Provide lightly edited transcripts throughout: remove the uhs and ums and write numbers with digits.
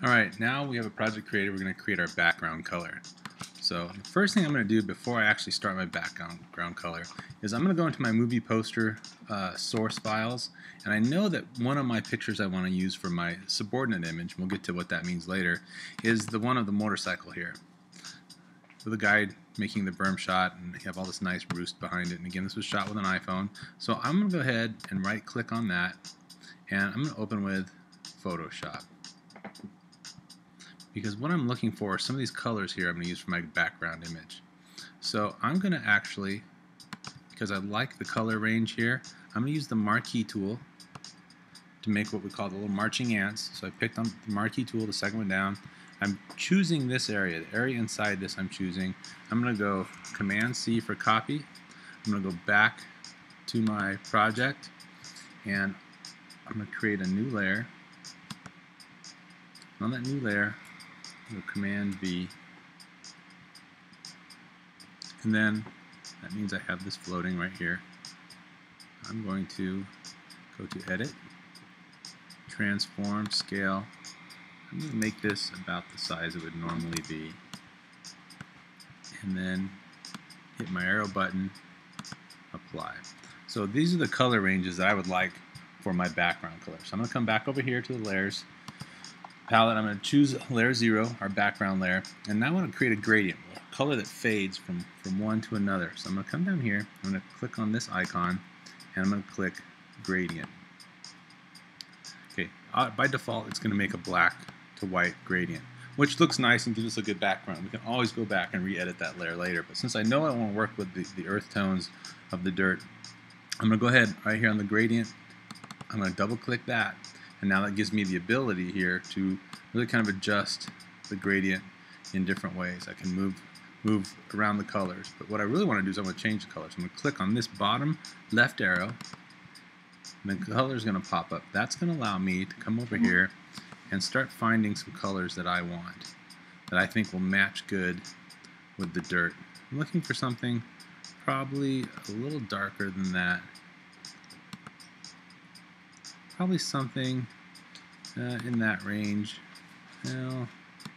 Alright, now we have a project created. We're going to create our background color. So the first thing I'm going to do before I actually start my background color is I'm going to go into my movie poster source files, and I know that one of my pictures I want to use for my subordinate image, we'll get to what that means later, is the one of the motorcycle here with the guy making the berm shot, and you have all this nice roost behind it. And again, this was shot with an iPhone. So I'm going to go ahead and right click on that, and I'm going to open with Photoshop. Because what I'm looking for are some of these colors here I'm going to use for my background image. So I'm going to actually, because I like the color range here, I'm going to use the marquee tool to make what we call the little marching ants. So I picked on the marquee tool, the second one down. I'm choosing this area, the area inside this I'm choosing. I'm going to go Command C for copy. I'm going to go back to my project, and I'm going to create a new layer. On that new layer, go Command V, and then that means I have this floating right here. I'm going to go to Edit, Transform, Scale. I'm going to make this about the size it would normally be, and then hit my arrow button, Apply. So these are the color ranges that I would like for my background color. So I'm going to come back over here to the layers palette. I'm going to choose layer 0, our background layer, and now I want to create a gradient, a color that fades from one to another. So I'm going to come down here, I'm going to click on this icon, and I'm going to click gradient. Okay, by default it's going to make a black to white gradient, which looks nice and gives us a good background. We can always go back and re-edit that layer later, but since I know I want to work with the earth tones of the dirt, I'm going to go ahead right here on the gradient, I'm going to double click that. And now that gives me the ability here to really kind of adjust the gradient in different ways. I can move around the colors. But what I really want to do is I want to change the colors. I'm going to click on this bottom left arrow, and the color is going to pop up. That's going to allow me to come over here and start finding some colors that I want, that I think will match good with the dirt. I'm looking for something probably a little darker than that. Probably something in that range. Well,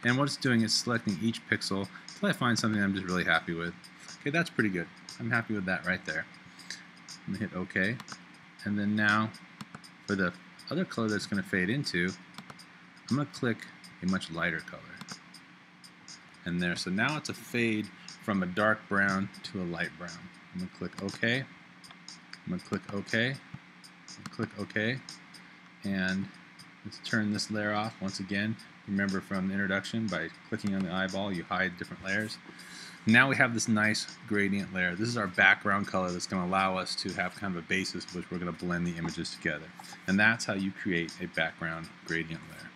and what it's doing is selecting each pixel until I find something I'm just really happy with. Okay, that's pretty good. I'm happy with that right there. I'm going to hit OK. And then now, for the other color that's going to fade into, I'm going to click a much lighter color. And there, so now it's a fade from a dark brown to a light brown. I'm going to click OK. I'm going to click OK. Click OK. And let's turn this layer off once again. Remember from the introduction, by clicking on the eyeball you hide different layers. Now we have this nice gradient layer. This is our background color that's going to allow us to have kind of a basis which we're going to blend the images together. And that's how you create a background gradient layer.